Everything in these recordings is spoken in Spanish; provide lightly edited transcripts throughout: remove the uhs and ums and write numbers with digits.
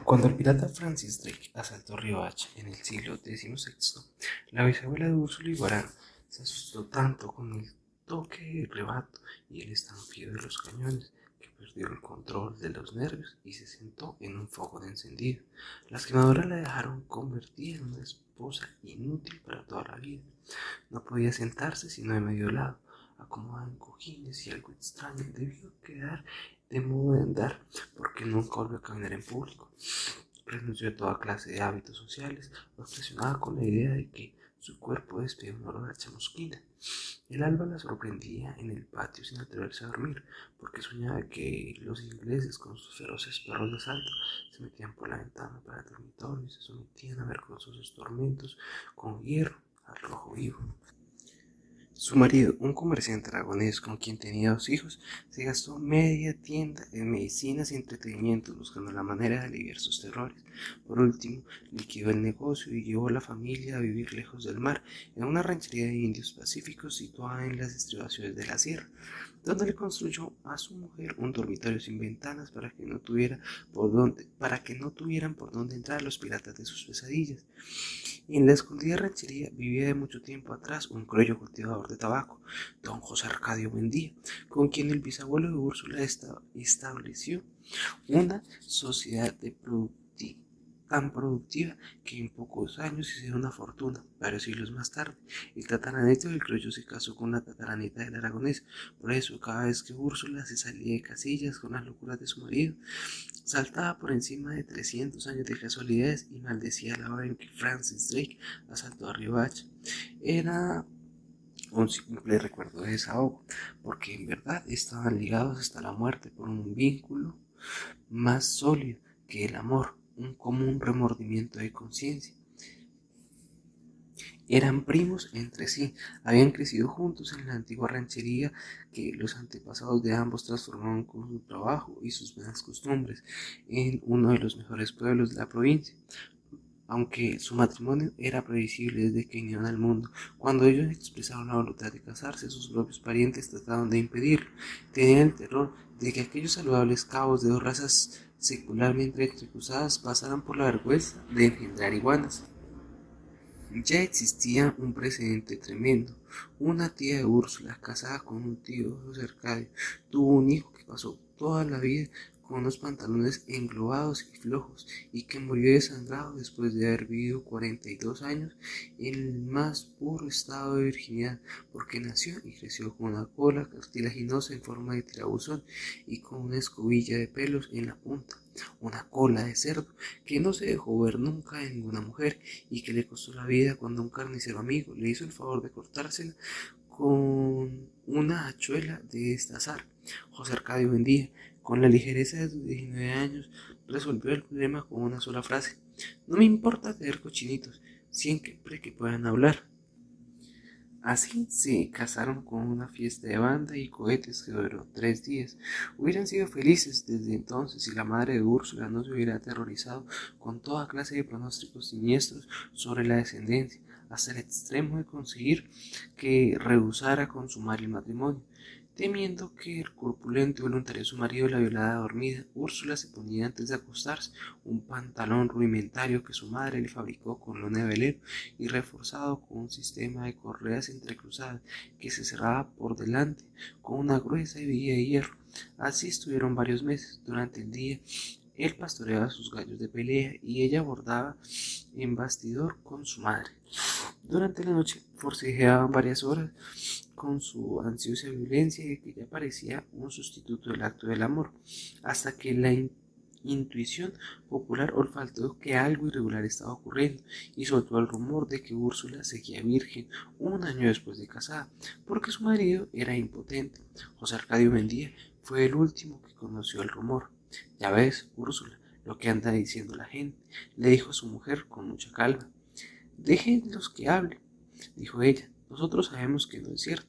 Cuando el pirata Francis Drake asaltó Riohacha en el siglo XVI, la bisabuela de Úrsula Iguarán se asustó tanto con el toque del rebato y el estampido de los cañones que perdió el control de los nervios y se sentó en un foco de encendido. Las quemaduras la dejaron convertida en una esposa inútil para toda la vida. No podía sentarse sino de medio lado, acomodada en cojines y algo extraño debió quedar de modo de andar, porque nunca volvió a caminar en público. Renunció a toda clase de hábitos sociales, obsesionada con la idea de que su cuerpo despedía un olor a chamusquina. El alba la sorprendía en el patio sin atreverse a dormir, porque soñaba que los ingleses con sus feroces perros de asalto se metían por la ventana para el dormitorio y se sometían a vergonzosos tormentos con hierro al rojo vivo. Su marido, un comerciante aragonés con quien tenía 2 hijos, se gastó media tienda en medicinas y entretenimientos buscando la manera de aliviar sus terrores. Por último, liquidó el negocio y llevó a la familia a vivir lejos del mar, en una ranchería de indios pacíficos situada en las estribaciones de la sierra, donde le construyó a su mujer un dormitorio sin ventanas para que no tuvieran por dónde entrar los piratas de sus pesadillas. En la escondida ranchería vivía de mucho tiempo atrás un cruel cultivador de tabaco, don José Arcadio Buendía, con quien el bisabuelo de Úrsula estableció una sociedad tan productiva que en pocos años hicieron una fortuna. Varios siglos más tarde, el tataranieto del criollo se casó con la tataranita del aragonés. Por eso, cada vez que Úrsula se salía de casillas con las locuras de su marido, saltaba por encima de 300 años de casualidades y maldecía la hora en que Francis Drake asaltó a Riohacha. Era un simple recuerdo de desahogo, porque en verdad estaban ligados hasta la muerte por un vínculo más sólido que el amor, un común remordimiento de conciencia. Eran primos entre sí, habían crecido juntos en la antigua ranchería que los antepasados de ambos transformaron con su trabajo y sus buenas costumbres en uno de los mejores pueblos de la provincia. Aunque su matrimonio era previsible desde que vinieron al mundo, cuando ellos expresaron la voluntad de casarse, sus propios parientes trataron de impedirlo. Tenían el terror de que aquellos saludables cabos de 2 razas secularmente entrecruzadas pasaran por la vergüenza de engendrar iguanas. Ya existía un precedente tremendo. Una tía de Úrsula, casada con un tío de José Arcadio, tuvo un hijo que pasó toda la vida con unos pantalones englobados y flojos y que murió desangrado después de haber vivido 42 años en el más puro estado de virginidad, porque nació y creció con una cola cartilaginosa en forma de tirabuzón y con una escobilla de pelos en la punta, una cola de cerdo que no se dejó ver nunca en ninguna mujer y que le costó la vida cuando un carnicero amigo le hizo el favor de cortársela con una hachuela de destazar. José Arcadio Buendía, con la ligereza de sus 19 años, resolvió el problema con una sola frase: no me importa tener cochinitos, siempre que puedan hablar. Así se casaron con una fiesta de banda y cohetes que duró 3 días. Hubieran sido felices desde entonces si la madre de Úrsula no se hubiera aterrorizado con toda clase de pronósticos siniestros sobre la descendencia, hasta el extremo de conseguir que rehusara consumar el matrimonio. Temiendo que el corpulento y voluntarioso marido la violara dormida, Úrsula se ponía antes de acostarse un pantalón rudimentario que su madre le fabricó con lona de velero y reforzado con un sistema de correas entrecruzadas que se cerraba por delante con una gruesa hebilla de hierro. Así estuvieron varios meses. Durante el día él pastoreaba sus gallos de pelea y ella bordaba en bastidor con su madre. Durante la noche forcejeaban varias horas con su ansiosa violencia de que ya parecía un sustituto del acto del amor, hasta que la intuición popular olfateó que algo irregular estaba ocurriendo y soltó el rumor de que Úrsula seguía virgen un año después de casada, porque su marido era impotente. José Arcadio Buendía fue el último que conoció el rumor. Ya ves, Úrsula, lo que anda diciendo la gente, le dijo a su mujer con mucha calma. Déjenlos que hablen, dijo ella. Nosotros sabemos que no es cierto.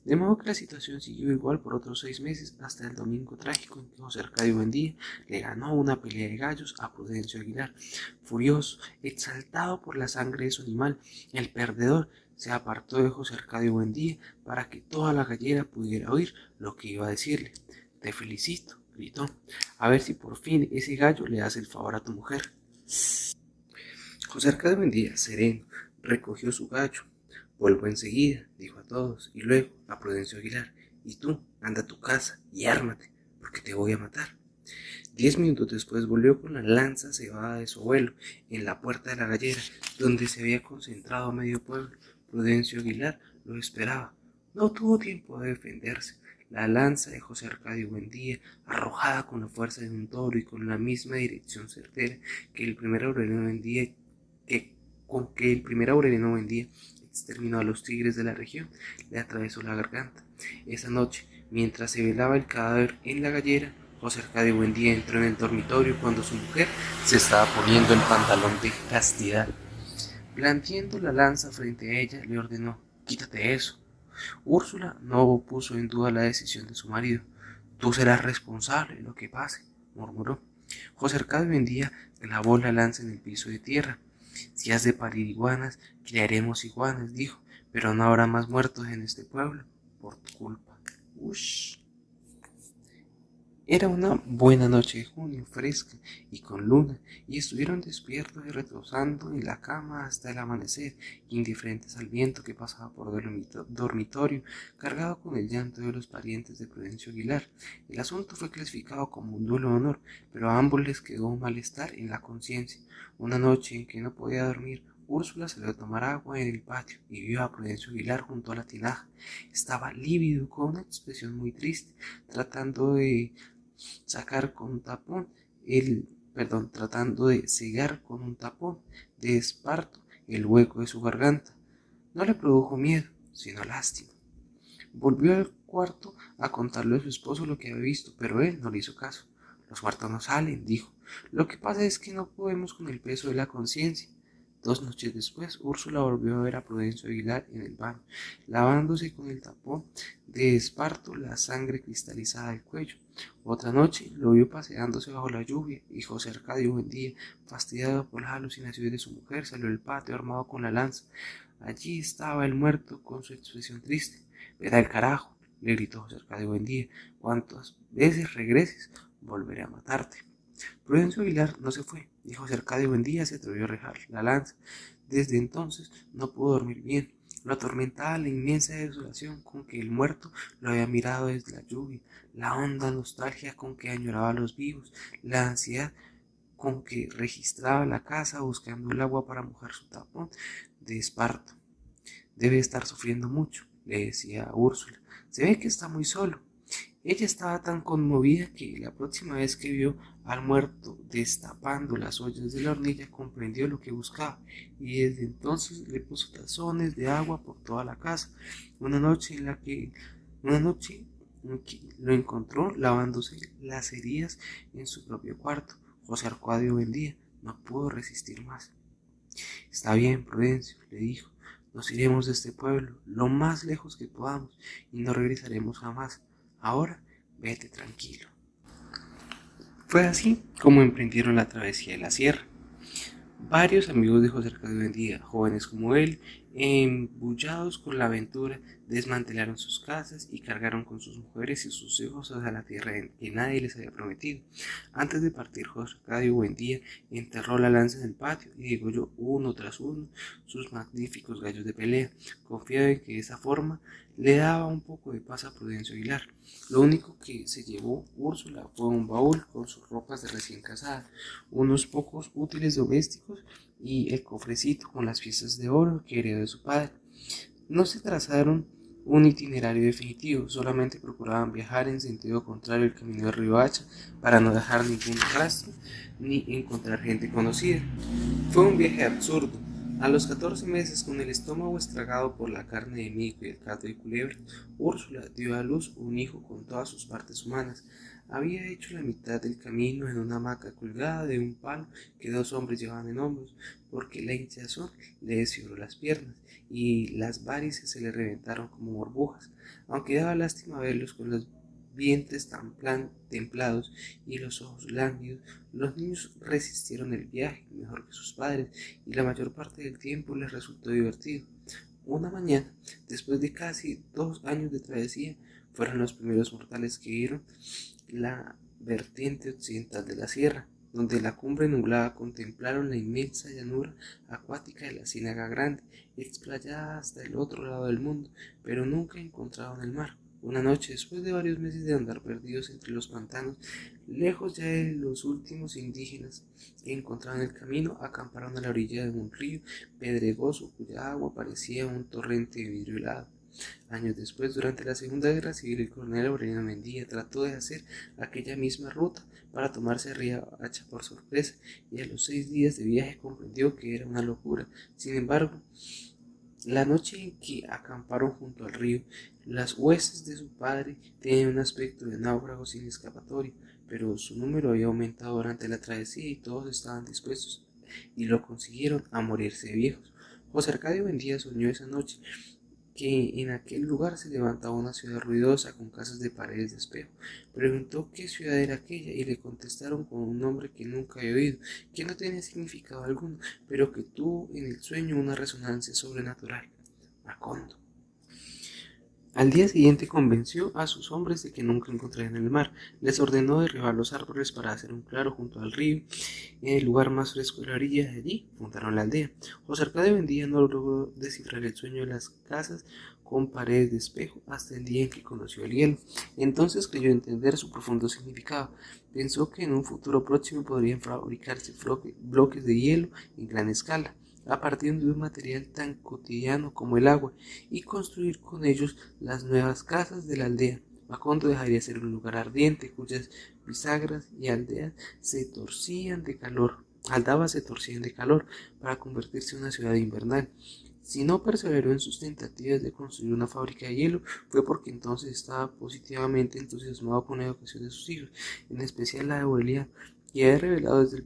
De modo que la situación siguió igual por otros 6 meses, hasta el domingo trágico en que José Arcadio Buendía le ganó una pelea de gallos a Prudencio Aguilar. Furioso, exaltado por la sangre de su animal, el perdedor se apartó de José Arcadio Buendía para que toda la gallera pudiera oír lo que iba a decirle. Te felicito, gritó, a ver si por fin ese gallo le hace el favor a tu mujer. José Arcadio Buendía, sereno, recogió su gallo. Vuelvo enseguida, dijo a todos, y luego a Prudencio Aguilar, y tú, anda a tu casa y ármate, porque te voy a matar. 10 minutos después volvió con la lanza cebada de su abuelo en la puerta de la gallera, donde se había concentrado medio pueblo. Prudencio Aguilar lo esperaba. No tuvo tiempo de defenderse. La lanza de José Arcadio Buendía, arrojada con la fuerza de un toro y con la misma dirección certera que el primer Aureliano Buendía, con que el primer Aureliano Buendía exterminó a los tigres de la región, le atravesó la garganta. Esa noche, mientras se velaba el cadáver en la gallera, José Arcadio Buendía entró en el dormitorio cuando su mujer se estaba poniendo el pantalón de castidad. Blandiendo la lanza frente a ella, le ordenó: quítate eso. Úrsula no puso en duda la decisión de su marido. Tú serás responsable de lo que pase, murmuró. José Arcadio Buendía clavó la lanza en el piso de tierra. Si has de parir iguanas, criaremos iguanas, dijo, pero no habrá más muertos en este pueblo por tu culpa. Ush. Era una buena noche de junio, fresca y con luna, y estuvieron despiertos y reposando en la cama hasta el amanecer, indiferentes al viento que pasaba por el dormitorio, cargado con el llanto de los parientes de Prudencio Aguilar. El asunto fue clasificado como un duelo de honor, pero a ambos les quedó un malestar en la conciencia. Una noche en que no podía dormir, Úrsula salió a tomar agua en el patio y vio a Prudencio Aguilar junto a la tinaja. Estaba lívido, con una expresión muy triste, tratando de cegar con un tapón de esparto el hueco de su garganta. No le produjo miedo, sino lástima. Volvió al cuarto a contarle a su esposo lo que había visto, pero él no le hizo caso. Los muertos no salen, dijo. Lo que pasa es que no podemos con el peso de la conciencia. 2 noches después, Úrsula volvió a ver a Prudencio Aguilar en el baño, lavándose con el tapón de esparto la sangre cristalizada del cuello. Otra noche lo vio paseándose bajo la lluvia y José Arcadio Buendía, fastidiado por las alucinaciones de su mujer, salió al patio armado con la lanza. Allí estaba el muerto con su expresión triste. Verá el carajo, le gritó José Arcadio Buendía. Cuantas veces regreses, volveré a matarte. Prudencio Aguilar no se fue, y José Arcadio Buendía se atrevió a rejar la lanza. Desde entonces no pudo dormir bien. Lo atormentaba la inmensa desolación con que el muerto lo había mirado desde la lluvia, la honda nostalgia con que añoraba a los vivos, la ansiedad con que registraba la casa buscando el agua para mojar su tapón de esparto. Debe estar sufriendo mucho, le decía a Úrsula. Se ve que está muy solo. Ella estaba tan conmovida que la próxima vez que vio al muerto destapando las ollas de la hornilla comprendió lo que buscaba y desde entonces le puso tazones de agua por toda la casa. Una noche en que lo encontró lavándose las heridas en su propio cuarto. José Arcadio Buendía no pudo resistir más. Está bien, Prudencio, le dijo. Nos iremos de este pueblo lo más lejos que podamos y no regresaremos jamás. Ahora vete tranquilo. Fue así como emprendieron la travesía de la sierra. Varios amigos de José Arcadio Buendía, jóvenes como él, embullados con la aventura, desmantelaron sus casas y cargaron con sus mujeres y sus hijos hacia la tierra que nadie les había prometido. Antes de partir, José Arcadio Buendía enterró la lanza en el patio y degolló uno tras uno sus magníficos gallos de pelea, confiado en que de esa forma le daba un poco de paz a Prudencio Aguilar. Lo único que se llevó Úrsula fue un baúl con sus ropas de recién casada, unos pocos útiles domésticos y el cofrecito con las piezas de oro que heredó de su padre. No se trazaron un itinerario definitivo, solamente procuraban viajar en sentido contrario al camino de Riohacha para no dejar ningún rastro ni encontrar gente conocida. Fue un viaje absurdo. A los 14 meses, con el estómago estragado por la carne de mico y el caldo de culebra, Úrsula dio a luz un hijo con todas sus partes humanas. Había hecho la mitad del camino en una hamaca colgada de un palo que 2 hombres llevaban en hombros, porque la hinchazón le desfibró las piernas y las varices se le reventaron como burbujas. Aunque daba lástima verlos con los vientres tan templados y los ojos lánguidos, los niños resistieron el viaje mejor que sus padres y la mayor parte del tiempo les resultó divertido. Una mañana, después de casi 2 años de travesía, fueron los primeros mortales que vieron la vertiente occidental de la sierra, donde la cumbre nublada contemplaron la inmensa llanura acuática de la Ciénaga Grande, explayada hasta el otro lado del mundo, pero nunca encontraron el mar. Una noche, después de varios meses de andar perdidos entre los pantanos, lejos ya de los últimos indígenas que encontraron el camino, acamparon a la orilla de un río pedregoso cuya agua parecía un torrente de vidrio helado. Años después, durante la Segunda Guerra Civil, el coronel Aureliano Mendía trató de hacer aquella misma ruta para tomarse a Riohacha por sorpresa, y a los 6 días de viaje comprendió que era una locura. Sin embargo, la noche en que acamparon junto al río, las huestes de su padre tenían un aspecto de náufragos sin escapatoria, pero su número había aumentado durante la travesía y todos estaban dispuestos, y lo consiguieron, a morirse de viejos. José Arcadio Buendía soñó esa noche que en aquel lugar se levantaba una ciudad ruidosa con casas de paredes de espejo. Preguntó qué ciudad era aquella y le contestaron con un nombre que nunca había oído, que no tenía significado alguno, pero que tuvo en el sueño una resonancia sobrenatural: Macondo. Al día siguiente convenció a sus hombres de que nunca encontrarían el mar. Les ordenó derribar los árboles para hacer un claro junto al río, en el lugar más fresco de la orilla. De allí fundaron la aldea. José Arcadio Buendía no logró descifrar el sueño de las casas con paredes de espejo hasta el día en que conoció el hielo. Entonces creyó entender su profundo significado. Pensó que en un futuro próximo podrían fabricarse bloques de hielo en gran escala, a partir de un material tan cotidiano como el agua, y construir con ellos las nuevas casas de la aldea. Macondo dejaría de ser un lugar ardiente cuyas bisagras y aldeas se torcían de calor, aldabas se torcían de calor, para convertirse en una ciudad invernal. Si no perseveró en sus tentativas de construir una fábrica de hielo, fue porque entonces estaba positivamente entusiasmado con la educación de sus hijos, en especial la de Aureliano, y había revelado desde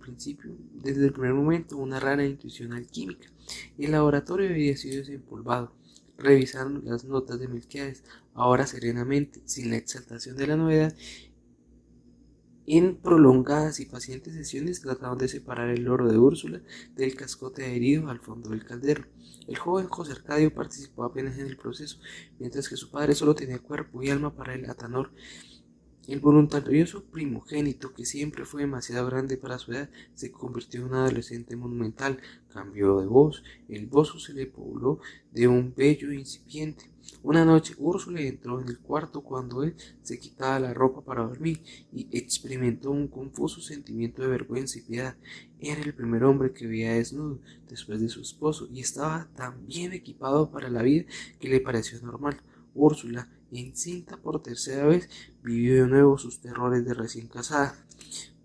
el primer momento, una rara intuición alquímica. El laboratorio había sido desempolvado. Revisaron las notas de Melquiades, ahora serenamente, sin la exaltación de la novedad. En prolongadas y pacientes sesiones trataron de separar el oro de Úrsula del cascote adherido al fondo del caldero. El joven José Arcadio participó apenas en el proceso, mientras que su padre solo tenía cuerpo y alma para el atanor. El voluntarioso primogénito, que siempre fue demasiado grande para su edad, se convirtió en un adolescente monumental. Cambió de voz, el bozo se le pobló de un bello incipiente. Una noche Úrsula entró en el cuarto cuando él se quitaba la ropa para dormir, y experimentó un confuso sentimiento de vergüenza y piedad. Era el primer hombre que veía desnudo después de su esposo, y estaba tan bien equipado para la vida que le pareció normal. Úrsula, encinta por tercera vez, vivió de nuevo sus terrores de recién casada.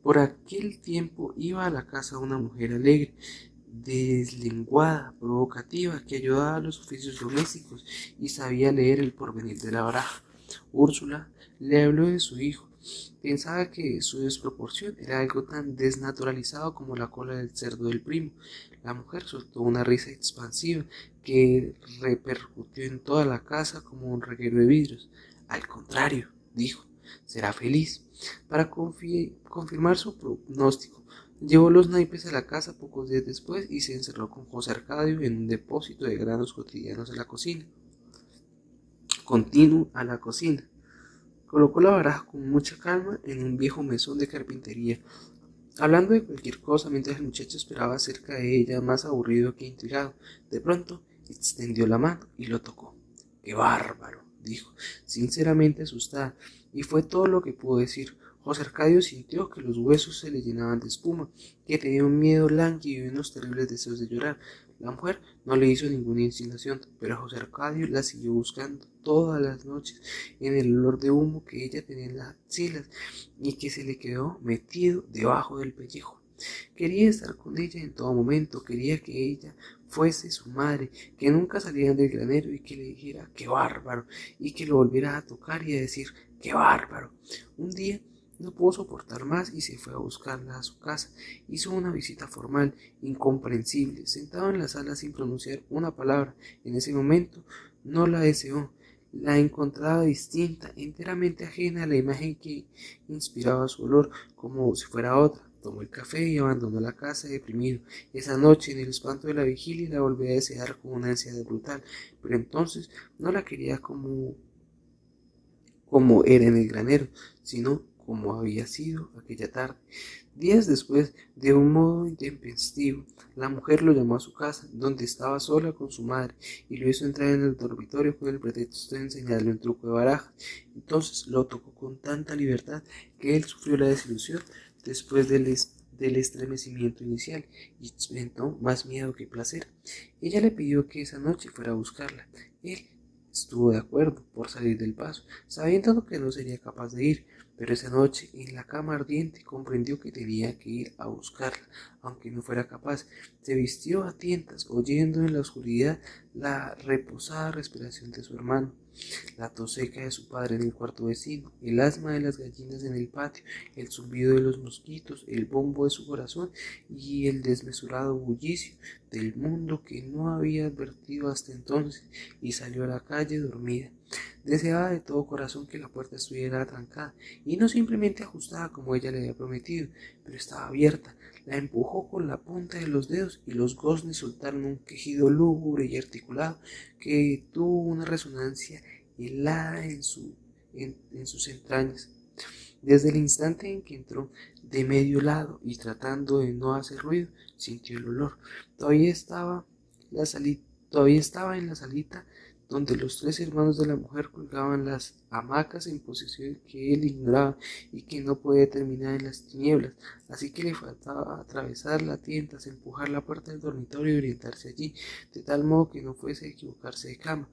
Por aquel tiempo iba a la casa una mujer alegre, deslenguada, provocativa, que ayudaba a los oficios domésticos y sabía leer el porvenir de la baraja. Úrsula le habló de su hijo. Pensaba que su desproporción era algo tan desnaturalizado como la cola del cerdo del primo. La mujer soltó una risa expansiva que repercutió en toda la casa como un reguero de vidrios. Al contrario, dijo, será feliz. Para confirmar su pronóstico, llevó los naipes a la casa pocos días después y se encerró con José Arcadio en un depósito de granos cotidianos a la cocina. Continuo a la cocina. Colocó la baraja con mucha calma en un viejo mesón de carpintería, hablando de cualquier cosa mientras el muchacho esperaba cerca de ella, más aburrido que intrigado. De pronto extendió la mano y lo tocó. ¡Qué bárbaro!, dijo, sinceramente asustada, y fue todo lo que pudo decir. José Arcadio sintió que los huesos se le llenaban de espuma, que tenía un miedo lánguido y unos terribles deseos de llorar. La mujer no le hizo ninguna insinuación, pero José Arcadio la siguió buscando todas las noches en el olor de humo que ella tenía en las axilas y que se le quedó metido debajo del pellejo. Quería estar con ella en todo momento, quería que ella fuese su madre, que nunca salieran del granero y que le dijera ¡qué bárbaro!, y que lo volviera a tocar y a decir ¡qué bárbaro! Un día no pudo soportar más y se fue a buscarla a su casa. Hizo una visita formal, incomprensible, sentado en la sala sin pronunciar una palabra. En ese momento no la deseó. La encontraba distinta, enteramente ajena a la imagen que inspiraba su olor, como si fuera otra. Tomó el café y abandonó la casa deprimido. Esa noche, en el espanto de la vigilia, la volvió a desear con una ansiedad brutal, pero entonces no la quería como era en el granero, sino como había sido aquella tarde. Días después, de un modo intempestivo, la mujer lo llamó a su casa, donde estaba sola con su madre, y lo hizo entrar en el dormitorio con el pretexto de enseñarle un truco de baraja. Entonces lo tocó con tanta libertad que él sufrió la desilusión después del estremecimiento inicial y experimentó más miedo que placer. Ella le pidió que esa noche fuera a buscarla. Él estuvo de acuerdo por salir del paso, sabiendo que no sería capaz de ir, pero esa noche, en la cama ardiente, comprendió que tenía que ir a buscarla, aunque no fuera capaz. Se vistió a tientas, oyendo en la oscuridad la reposada respiración de su hermano, la tos seca de su padre en el cuarto vecino, el asma de las gallinas en el patio, el zumbido de los mosquitos, el bombo de su corazón y el desmesurado bullicio del mundo que no había advertido hasta entonces, y salió a la calle dormida. Deseaba de todo corazón que la puerta estuviera atrancada, y no simplemente ajustada como ella le había prometido, pero estaba abierta. La empujó con la punta de los dedos y los goznes soltaron un quejido lúgubre y articulado que tuvo una resonancia helada en sus entrañas. Desde el instante en que entró, de medio lado y tratando de no hacer ruido, sintió el olor. Todavía estaba en la salita donde los tres hermanos de la mujer colgaban las hamacas en posición que él ignoraba y que no podía determinar en las tinieblas, así que le faltaba atravesar la tienda, empujar la puerta del dormitorio y orientarse allí, de tal modo que no fuese a equivocarse de cama.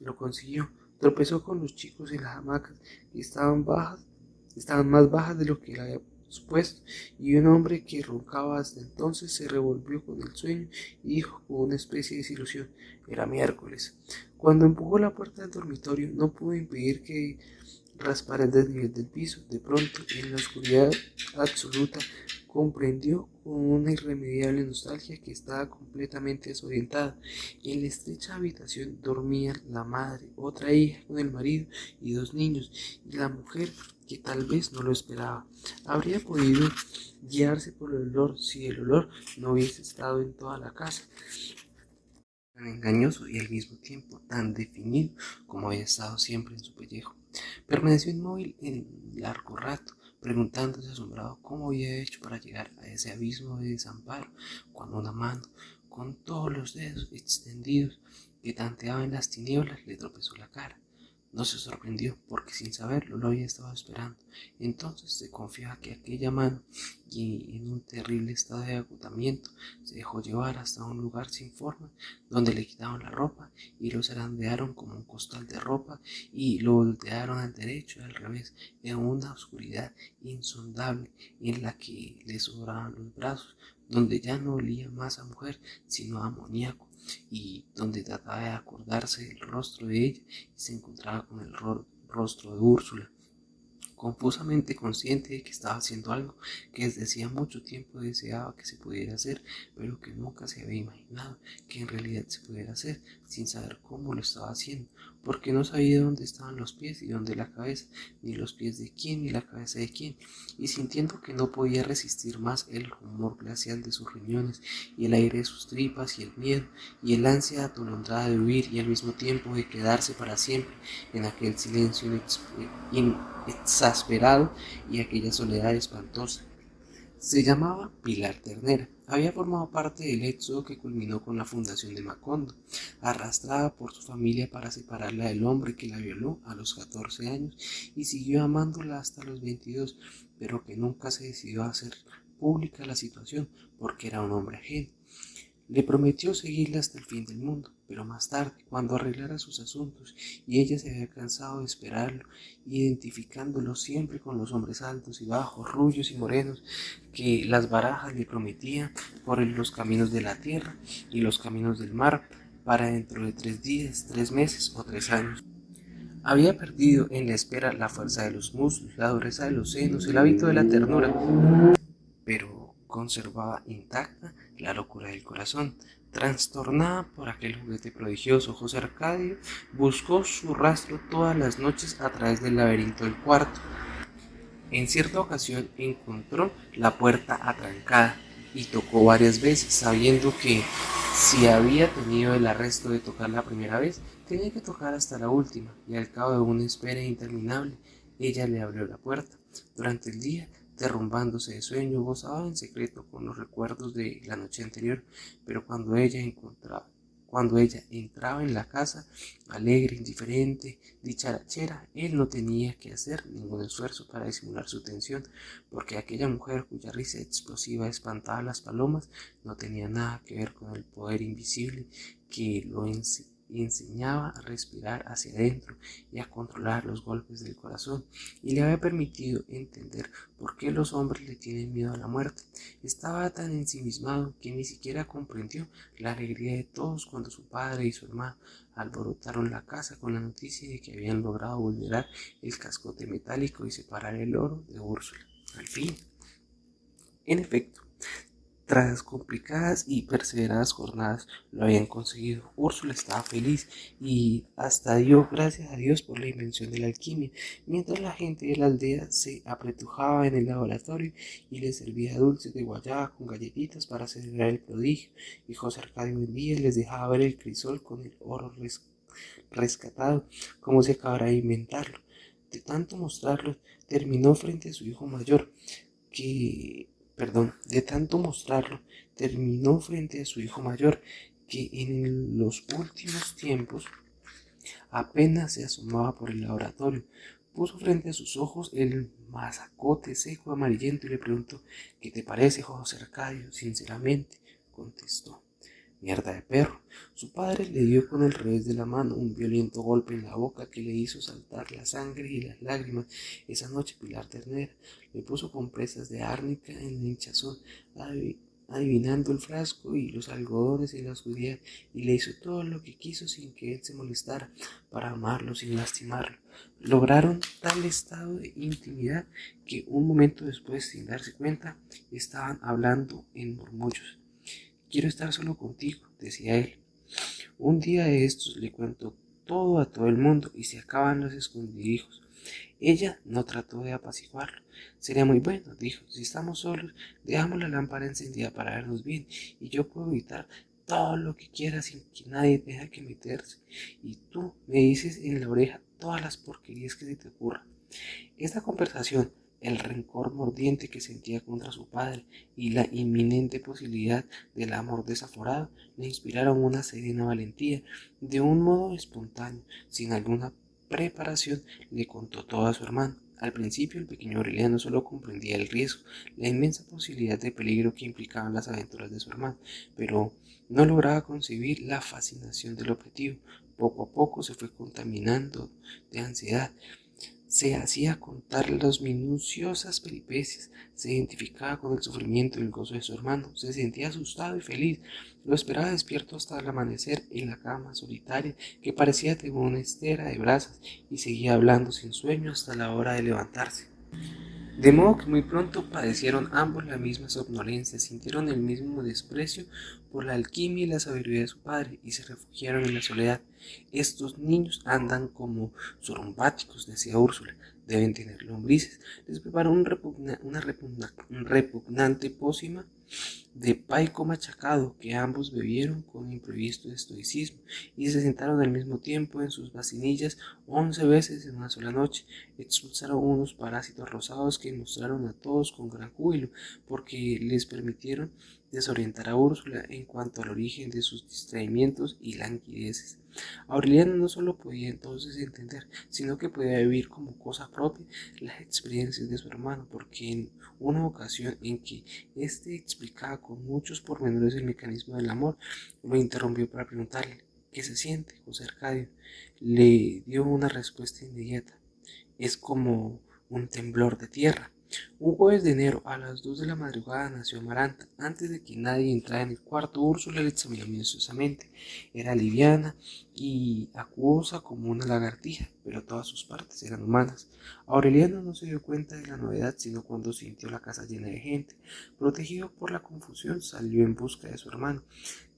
Lo consiguió. Tropezó con los chicos en las hamacas, que estaban más bajas de lo que él había supuesto, y un hombre que roncaba hasta entonces se revolvió con el sueño y dijo con una especie de desilusión: era miércoles. Cuando empujó la puerta del dormitorio, no pudo impedir que raspara el desnivel del piso. De pronto, en la oscuridad absoluta, comprendió con una irremediable nostalgia que estaba completamente desorientada. En la estrecha habitación dormían la madre, otra hija con el marido y dos niños, y la mujer, que tal vez no lo esperaba. Habría podido guiarse por el olor si el olor no hubiese estado en toda la casa, tan engañoso y al mismo tiempo tan definido como había estado siempre en su pellejo. Permaneció inmóvil en largo rato, preguntándose asombrado cómo había hecho para llegar a ese abismo de desamparo, cuando una mano, con todos los dedos extendidos, que tanteaba en las tinieblas, le tropezó la cara. No se sorprendió, porque sin saberlo lo había estado esperando. Entonces se confiaba que aquella mano, y en un terrible estado de agotamiento, se dejó llevar hasta un lugar sin forma, donde le quitaron la ropa y lo zarandearon como un costal de ropa y lo voltearon al derecho y al revés, en una oscuridad insondable en la que le sobraban los brazos, donde ya no olía más a mujer sino a amoníaco, y donde trataba de acordarse del rostro de ella y se encontraba con el rostro de Úrsula, confusamente consciente de que estaba haciendo algo que desde hacía mucho tiempo deseaba que se pudiera hacer, pero que nunca se había imaginado que en realidad se pudiera hacer, sin saber cómo lo estaba haciendo, porque no sabía dónde estaban los pies y dónde la cabeza, ni los pies de quién ni la cabeza de quién, y sintiendo que no podía resistir más el rumor glacial de sus riñones y el aire de sus tripas y el miedo y el ansia atolondrada de huir y al mismo tiempo de quedarse para siempre en aquel silencio exasperado y aquella soledad espantosa. Se llamaba Pilar Ternera. Había formado parte del éxodo que culminó con la fundación de Macondo, arrastrada por su familia para separarla del hombre que la violó a los 14 años y siguió amándola hasta los 22, pero que nunca se decidió a hacer pública la situación porque era un hombre ajeno. Le prometió seguirla hasta el fin del mundo, pero más tarde, cuando arreglara sus asuntos y ella se había cansado de esperarlo, identificándolo siempre con los hombres altos y bajos, rubios y morenos, que las barajas le prometían por los caminos de la tierra y los caminos del mar, para dentro de 3 días, 3 meses o 3 años. Había perdido en la espera la fuerza de los muslos, la dureza de los senos, el hábito de la ternura, pero conservaba intacta la locura del corazón. Trastornada por aquel juguete prodigioso, José Arcadio buscó su rastro todas las noches a través del laberinto del cuarto. En cierta ocasión encontró la puerta atrancada y tocó varias veces, sabiendo que si había tenido el arresto de tocar la primera vez, tenía que tocar hasta la última, y al cabo de una espera interminable, ella le abrió la puerta. Durante el día, derrumbándose de sueño, gozaba en secreto con los recuerdos de la noche anterior, pero cuando ella entraba en la casa, alegre, indiferente, dicharachera, él no tenía que hacer ningún esfuerzo para disimular su tensión, porque aquella mujer cuya risa explosiva espantaba a las palomas no tenía nada que ver con el poder invisible que lo enseñaba a respirar hacia adentro y a controlar los golpes del corazón, y le había permitido entender por qué los hombres le tienen miedo a la muerte. Estaba tan ensimismado que ni siquiera comprendió la alegría de todos cuando su padre y su hermano alborotaron la casa con la noticia de que habían logrado vulnerar el cascote metálico y separar el oro de Úrsula. Al fin, en efecto, tras complicadas y perseveradas jornadas lo habían conseguido. Úrsula estaba feliz y hasta dio gracias a Dios por la invención de la alquimia, mientras la gente de la aldea se apretujaba en el laboratorio y le servía dulces de guayaba con galletitas para celebrar el prodigio, y José Arcadio un día les dejaba ver el crisol con el oro rescatado, como se acabara de inventarlo. De tanto mostrarlo, terminó frente a su hijo mayor, de tanto mostrarlo, terminó frente a su hijo mayor, que en los últimos tiempos apenas se asomaba por el laboratorio. Puso frente a sus ojos el mazacote seco amarillento y le preguntó: ¿Qué te parece, José Arcadio? Sinceramente, contestó: mierda de perro. Su padre le dio con el revés de la mano un violento golpe en la boca que le hizo saltar la sangre y las lágrimas. Esa noche Pilar Ternera le puso compresas de árnica en la hinchazón, adivinando el frasco y los algodones en la oscuridad, y le hizo todo lo que quiso sin que él se molestara, para amarlo sin lastimarlo. Lograron tal estado de intimidad que un momento después, sin darse cuenta, estaban hablando en murmullos. Quiero estar solo contigo, decía él. Un día de estos le cuento todo a todo el mundo y se acaban los escondrijos. Ella no trató de apaciguarlo. Sería muy bueno, dijo. Si estamos solos, dejamos la lámpara encendida para vernos bien, y yo puedo evitar todo lo que quiera sin que nadie tenga que meterse. Y tú me dices en la oreja todas las porquerías que se te ocurran. Esta conversación, el rencor mordiente que sentía contra su padre y la inminente posibilidad del amor desaforado le inspiraron una serena valentía. De un modo espontáneo, sin alguna preparación, le contó todo a su hermano. Al principio el pequeño Aureliano solo comprendía el riesgo, la inmensa posibilidad de peligro que implicaban las aventuras de su hermano, pero no lograba concebir la fascinación del objetivo. Poco a poco se fue contaminando de ansiedad. Se hacía contar las minuciosas peripecias, se identificaba con el sufrimiento y el gozo de su hermano, se sentía asustado y feliz, lo esperaba despierto hasta el amanecer en la cama solitaria que parecía de una estera de brasas, y seguía hablando sin sueño hasta la hora de levantarse. De modo que muy pronto padecieron ambos la misma somnolencia, sintieron el mismo desprecio por la alquimia y la sabiduría de su padre, y se refugiaron en la soledad. Estos niños andan como sorumbáticos, decía Úrsula, deben tener lombrices. Les preparó una repugnante pócima de paico machacado, que ambos bebieron con imprevisto estoicismo, y se sentaron al mismo tiempo en sus vacinillas 11 veces en una sola noche. Expulsaron unos parásitos rosados que mostraron a todos con gran júbilo, porque les permitieron desorientar a Úrsula en cuanto al origen de sus distraimientos y languideces. Aureliano no solo podía entonces entender, sino que podía vivir como cosa propia las experiencias de su hermano, porque en una ocasión en que éste explicaba con muchos pormenores el mecanismo del amor, lo interrumpió para preguntarle: ¿qué se siente, José Arcadio? Le dio una respuesta inmediata: es como un temblor de tierra. Un jueves de enero a las 2 de la madrugada nació Amaranta. Antes de que nadie entrara en el cuarto, Úrsula la examinó minuciosamente. Era liviana y acuosa como una lagartija, pero todas sus partes eran humanas. Aureliano no se dio cuenta de la novedad sino cuando sintió la casa llena de gente. Protegido por la confusión, salió en busca de su hermano,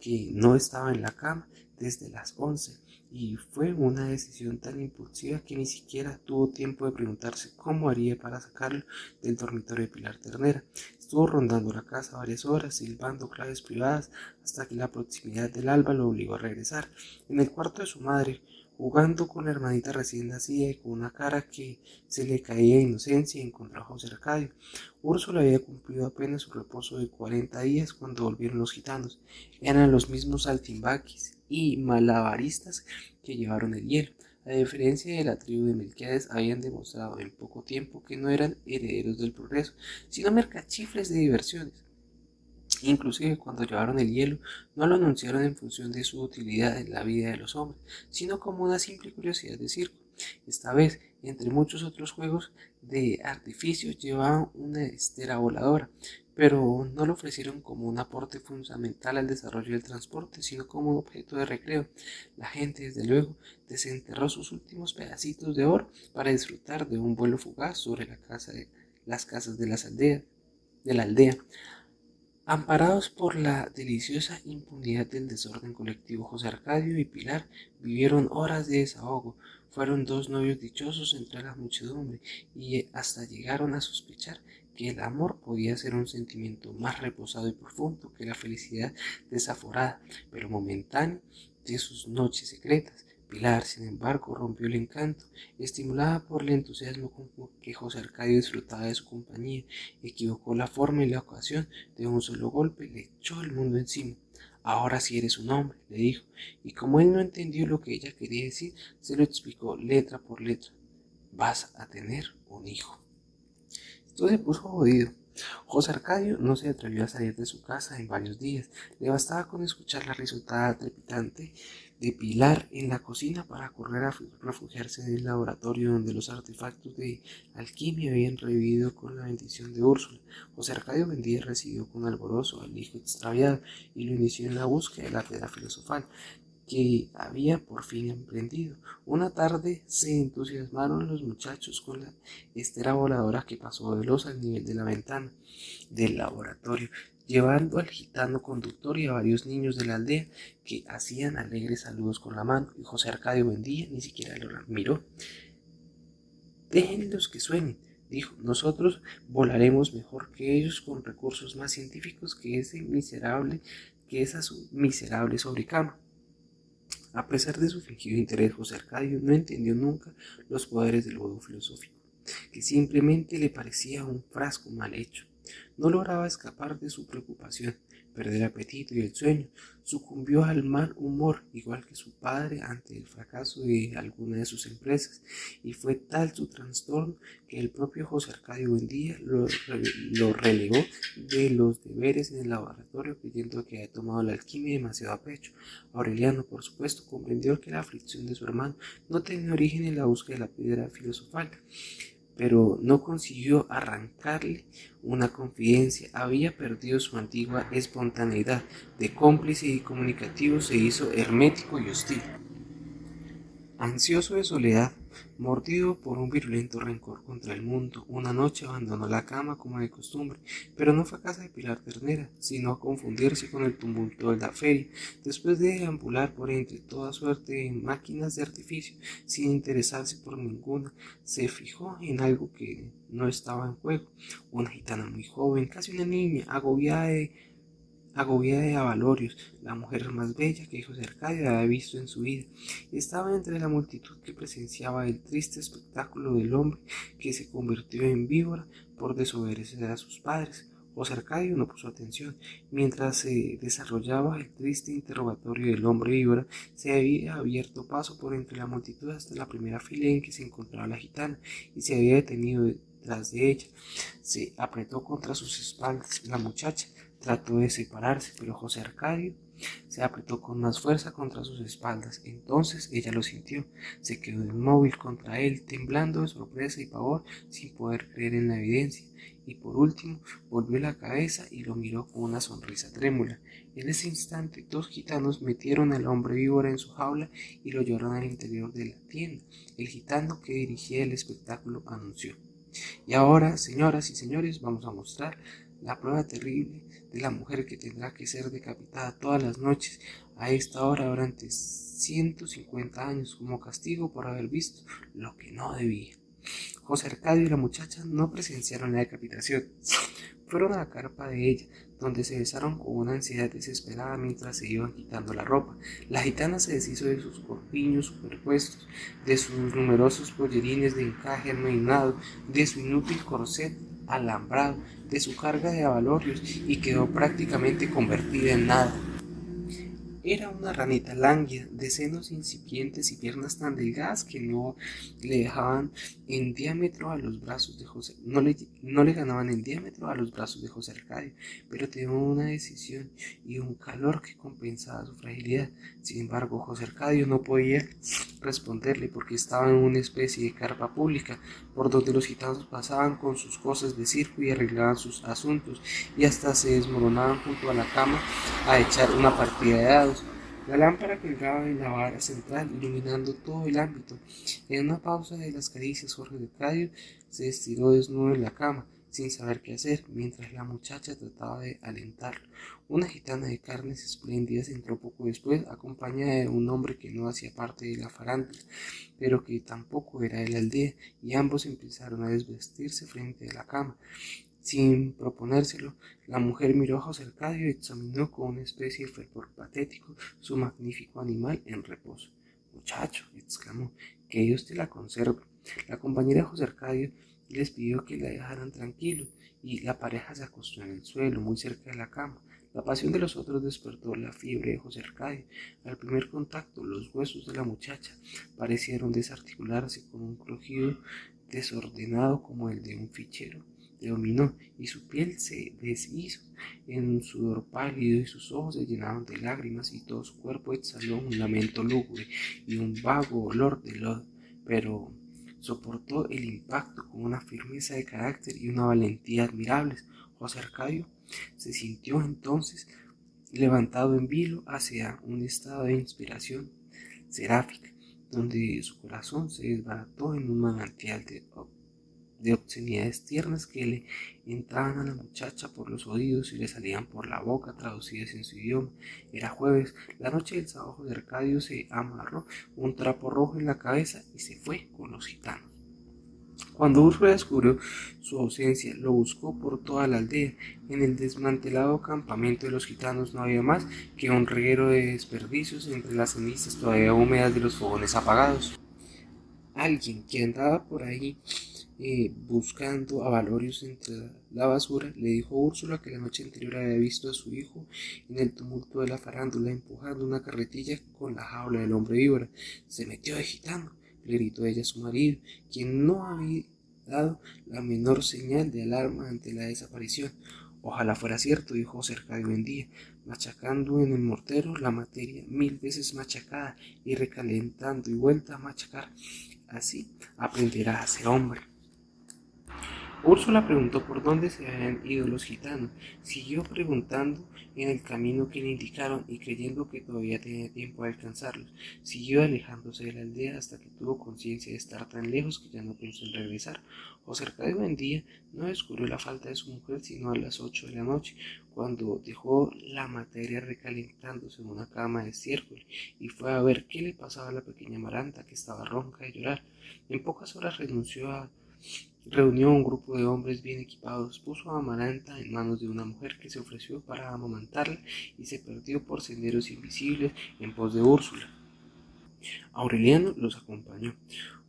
que no estaba en la cama desde las 11, y fue una decisión tan impulsiva que ni siquiera tuvo tiempo de preguntarse cómo haría para sacarlo del dormitorio de Pilar Ternera. Estuvo rondando la casa varias horas, silbando claves privadas, hasta que la proximidad del alba lo obligó a regresar. En el cuarto de su madre, jugando con la hermanita recién nacida y con una cara que se le caía de inocencia, encontró a José Arcadio. Úrsula había cumplido apenas su reposo de 40 días cuando volvieron los gitanos. Eran los mismos saltimbanquis y malabaristas que llevaron el hielo. A diferencia de la tribu de Melquiades, habían demostrado en poco tiempo que no eran herederos del progreso, sino mercachifles de diversiones. Inclusive cuando llevaron el hielo, no lo anunciaron en función de su utilidad en la vida de los hombres, sino como una simple curiosidad de circo. Esta vez, entre muchos otros juegos de artificio, llevaban una estera voladora, pero no lo ofrecieron como un aporte fundamental al desarrollo del transporte, sino como un objeto de recreo. La gente, desde luego, desenterró sus últimos pedacitos de oro para disfrutar de un vuelo fugaz sobre las casas de la aldea. Amparados por la deliciosa impunidad del desorden colectivo, José Arcadio y Pilar vivieron horas de desahogo. Fueron dos novios dichosos entre la muchedumbre y hasta llegaron a sospechar que el amor podía ser un sentimiento más reposado y profundo que la felicidad desaforada, pero momentánea, de sus noches secretas. Pilar, sin embargo, rompió el encanto, estimulada por el entusiasmo con que José Arcadio disfrutaba de su compañía. Equivocó la forma y la ocasión. De un solo golpe le echó el mundo encima. Ahora sí eres un hombre, le dijo, y como él no entendió lo que ella quería decir, se lo explicó letra por letra. Vas a tener un hijo. Esto se puso jodido. José Arcadio no se atrevió a salir de su casa en varios días. Le bastaba con escuchar la risotada trepidante de Pilar en la cocina para correr a refugiarse en el laboratorio donde los artefactos de alquimia habían revivido con la bendición de Úrsula. José Arcadio Buendía recibió con alborozo al hijo extraviado y lo inició en la búsqueda de la piedra filosofal que había por fin emprendido. Una tarde se entusiasmaron los muchachos con la estera voladora que pasó veloz al nivel de la ventana del laboratorio, llevando al gitano conductor y a varios niños de la aldea que hacían alegres saludos con la mano, y José Arcadio Buendía ni siquiera lo miró. Déjenlos que suenen, dijo, nosotros volaremos mejor que ellos con recursos más científicos que esa miserable sobrecama. A pesar de su fingido interés, José Arcadio no entendió nunca los poderes del juego filosófico, que simplemente le parecía un frasco mal hecho. No lograba escapar de su preocupación, perdió el apetito y el sueño, sucumbió al mal humor, igual que su padre ante el fracaso de alguna de sus empresas, y fue tal su trastorno que el propio José Arcadio Buendía lo relegó de los deberes en el laboratorio, creyendo que había tomado la alquimia demasiado a pecho. Aureliano, por supuesto, comprendió que la aflicción de su hermano no tenía origen en la búsqueda de la piedra filosofal, pero no consiguió arrancarle una confidencia. Había perdido su antigua espontaneidad. De cómplice y comunicativo se hizo hermético y hostil. Ansioso de soledad, mordido por un virulento rencor contra el mundo, una noche abandonó la cama como de costumbre, pero no fue a casa de Pilar Ternera, sino a confundirse con el tumulto de la feria. Después de deambular por entre toda suerte de máquinas de artificio, sin interesarse por ninguna, se fijó en algo que no estaba en juego. Una gitana muy joven, casi una niña, agobiada de avalorios, la mujer más bella que José Arcadio había visto en su vida. Estaba entre la multitud que presenciaba el triste espectáculo del hombre que se convirtió en víbora por desobedecer a sus padres. José Arcadio no puso atención. Mientras se desarrollaba el triste interrogatorio del hombre víbora, se había abierto paso por entre la multitud hasta la primera fila en que se encontraba la gitana y se había detenido detrás de ella. Se apretó contra sus espaldas. La muchacha trató de separarse, pero José Arcadio se apretó con más fuerza contra sus espaldas. Entonces ella lo sintió. Se quedó inmóvil contra él, temblando de sorpresa y pavor, sin poder creer en la evidencia. Y por último, volvió la cabeza y lo miró con una sonrisa trémula. En ese instante, dos gitanos metieron al hombre víbora en su jaula y lo llevaron al interior de la tienda. El gitano que dirigía el espectáculo anunció: y ahora, señoras y señores, vamos a mostrar la prueba terrible de la mujer que tendrá que ser decapitada todas las noches a esta hora durante 150 años como castigo por haber visto lo que no debía. José Arcadio y la muchacha no presenciaron la decapitación. Fueron a la carpa de ella, donde se besaron con una ansiedad desesperada mientras se iban quitando la ropa. La gitana se deshizo de sus corpiños superpuestos, de sus numerosos pollerines de encaje armeinado, de su inútil corset alambrado, de su carga de abalorios, y quedó prácticamente convertida en nada. Era una ranita lánguida, de senos incipientes y piernas tan delgadas que no le dejaban en diámetro a los brazos de José, no le ganaban en diámetro a los brazos de José Arcadio, pero tenía una decisión y un calor que compensaba su fragilidad. Sin embargo, José Arcadio no podía responderle porque estaba en una especie de carpa pública por donde los gitanos pasaban con sus cosas de circo y arreglaban sus asuntos y hasta se desmoronaban junto a la cama a echar una partida de dados. La lámpara colgaba en la vara central, iluminando todo el ámbito. En una pausa de las caricias, Jorge Arcadio se estiró desnudo en la cama, sin saber qué hacer, mientras la muchacha trataba de alentarlo. Una gitana de carnes espléndidas entró poco después, acompañada de un hombre que no hacía parte de la farándula, pero que tampoco era de la aldea, y ambos empezaron a desvestirse frente a la cama. Sin proponérselo, la mujer miró a José Arcadio y examinó con una especie de fervor patético su magnífico animal en reposo. Muchacho, exclamó, que Dios te la conserve. La compañera de José Arcadio les pidió que la dejaran tranquilo y la pareja se acostó en el suelo, muy cerca de la cama. La pasión de los otros despertó la fiebre de José Arcadio. Al primer contacto, los huesos de la muchacha parecieron desarticularse con un crujido desordenado como el de un fichero. Le dominó y su piel se deshizo en un sudor pálido y sus ojos se llenaron de lágrimas y todo su cuerpo exhaló un lamento lúgubre y un vago olor de lodo, pero soportó el impacto con una firmeza de carácter y una valentía admirables. José Arcadio se sintió entonces levantado en vilo hacia un estado de inspiración seráfica, donde su corazón se desbarató en un manantial de obscenidades tiernas que le entraban a la muchacha por los oídos y le salían por la boca traducidas en su idioma. Era jueves, la noche del sábado de Arcadio se amarró un trapo rojo en la cabeza y se fue con los gitanos. Cuando Úrsula descubrió su ausencia, lo buscó por toda la aldea. En el desmantelado campamento de los gitanos no había más que un reguero de desperdicios entre las cenizas todavía húmedas de los fogones apagados. Alguien que andaba por ahí buscando a Valorius entre la basura, le dijo a Úrsula que la noche anterior había visto a su hijo en el tumulto de la farándula empujando una carretilla con la jaula del hombre víbora. Se metió de gitano, le gritó ella a su marido, quien no había dado la menor señal de alarma ante la desaparición. Ojalá fuera cierto, dijo José Arcadio Buendía, machacando en el mortero la materia 1000 veces machacada y recalentando y vuelta a machacar. Así aprenderá a ser hombre. Úrsula preguntó por dónde se habían ido los gitanos. Siguió preguntando en el camino que le indicaron y creyendo que todavía tenía tiempo de alcanzarlos. Siguió alejándose de la aldea hasta que tuvo conciencia de estar tan lejos que ya no pensó en regresar. José Arcadio Buendía no descubrió la falta de su mujer sino a las 8 de la noche, cuando dejó la materia recalentándose en una cama de estiércol y fue a ver qué le pasaba a la pequeña Amaranta, que estaba ronca de llorar. En pocas horas reunió a un grupo de hombres bien equipados, puso a Amaranta en manos de una mujer que se ofreció para amamantarla y se perdió por senderos invisibles en pos de Úrsula. Aureliano los acompañó.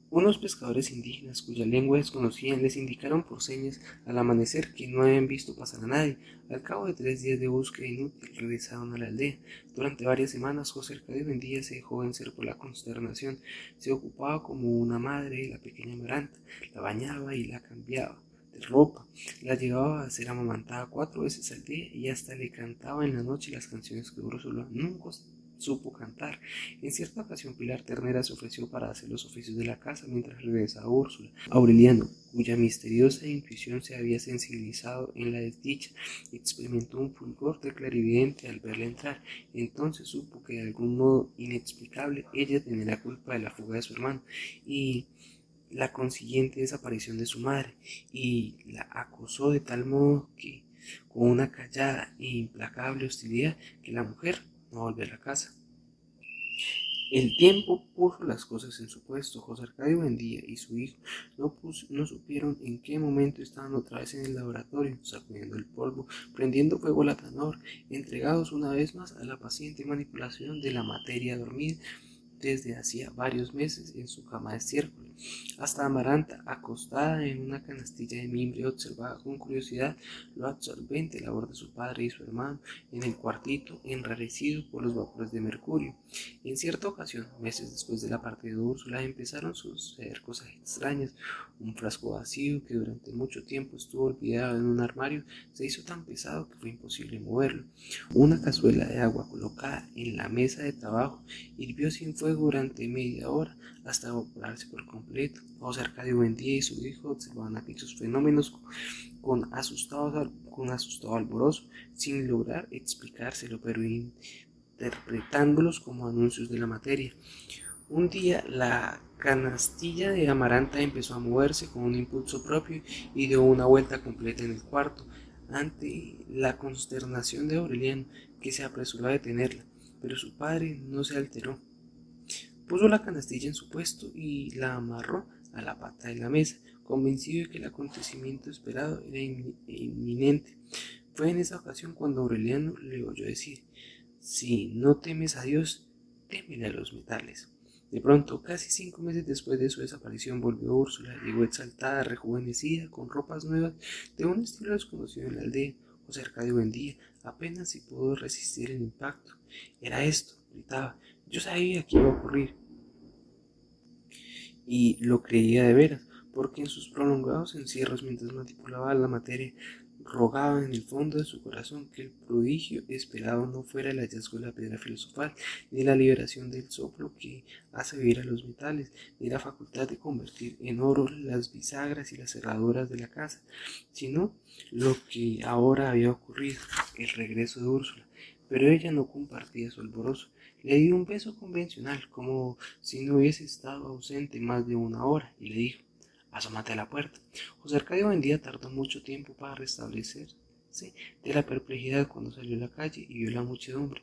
Unos pescadores indígenas cuya lengua desconocían les indicaron por señas al amanecer que no habían visto pasar a nadie. Al cabo de 3 días de búsqueda inútil regresaron a la aldea. Durante varias semanas José Arcadio Buendía se dejó vencer por la consternación. Se ocupaba como una madre de la pequeña Amaranta, la bañaba y la cambiaba de ropa, la llevaba a ser amamantada 4 veces al día y hasta le cantaba en la noche las canciones que Úrsula nunca supo cantar. En cierta ocasión Pilar Ternera se ofreció para hacer los oficios de la casa mientras regresaba Úrsula. Aureliano, cuya misteriosa intuición se había sensibilizado en la desdicha, experimentó un fulgor de clarividente al verla entrar. Entonces supo que de algún modo inexplicable ella tenía la culpa de la fuga de su hermano y la consiguiente desaparición de su madre, y la acosó de tal modo que, con una callada e implacable hostilidad, que la mujer no volvió a la casa. El tiempo puso las cosas en su puesto. José Arcadio Buendía y su hijo no supieron en qué momento estaban otra vez en el laboratorio, sacudiendo el polvo, prendiendo fuego al atanor, entregados una vez más a la paciente manipulación de la materia dormida desde hacía varios meses en su cama de estiércol. Hasta Amaranta, acostada en una canastilla de mimbre, observaba con curiosidad lo absorbente labor de su padre y su hermano en el cuartito enrarecido por los vapores de mercurio. En cierta ocasión, meses después de la partida de Úrsula, empezaron a suceder cosas extrañas. Un frasco vacío que durante mucho tiempo estuvo olvidado en un armario se hizo tan pesado que fue imposible moverlo. Una cazuela de agua colocada en la mesa de trabajo hirvió sin fuego durante media hora hasta evaporarse por completo. José Arcadio Buendía y su hijo observaban aquellos fenómenos con asustado alborozo, sin lograr explicárselo, pero interpretándolos como anuncios de la materia. Un día la canastilla de Amaranta empezó a moverse con un impulso propio y dio una vuelta completa en el cuarto, ante la consternación de Aureliano, que se apresuró a detenerla, pero su padre no se alteró. Puso la canastilla en su puesto y la amarró a la pata de la mesa, convencido de que el acontecimiento esperado era inminente. Fue en esa ocasión cuando Aureliano le oyó decir: si no temes a Dios, témele a los metales. De pronto, casi 5 meses después de su desaparición, volvió Úrsula. Llegó exaltada, rejuvenecida, con ropas nuevas, de un estilo desconocido en la aldea. José Arcadio Buendía apenas si pudo resistir el impacto. Era esto, gritaba. Yo sabía que iba a ocurrir. Y lo creía de veras, porque en sus prolongados encierros mientras manipulaba la materia, rogaba en el fondo de su corazón que el prodigio esperado no fuera el hallazgo de la piedra filosofal, ni la liberación del soplo que hace vivir a los metales, ni la facultad de convertir en oro las bisagras y las cerraduras de la casa, sino lo que ahora había ocurrido, el regreso de Úrsula. Pero ella no compartía su alborozo. Le dio un beso convencional, como si no hubiese estado ausente más de una hora, y le dijo: asómate a la puerta. José Arcadio Buendía tardó mucho tiempo para restablecerse de la perplejidad cuando salió a la calle y vio la muchedumbre.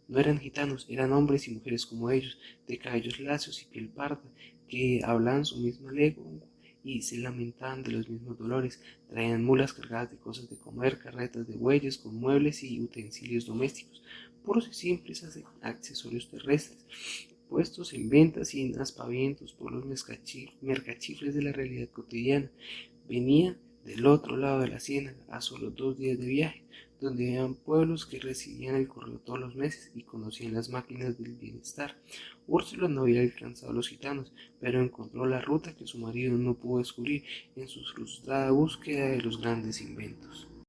No eran gitanos, eran hombres y mujeres como ellos, de cabellos lacios y piel parda, que hablaban su misma lengua y se lamentaban de los mismos dolores. Traían mulas cargadas de cosas de comer, carretas de bueyes con muebles y utensilios domésticos, puros y simples accesorios terrestres, puestos en venta sin aspavientos por los mercachifles de la realidad cotidiana. Venía del otro lado de la ciénaga, a solo 2 días de viaje, donde habían pueblos que recibían el correo todos los meses y conocían las máquinas del bienestar. Úrsula no había alcanzado a los gitanos, pero encontró la ruta que su marido no pudo descubrir en su frustrada búsqueda de los grandes inventos.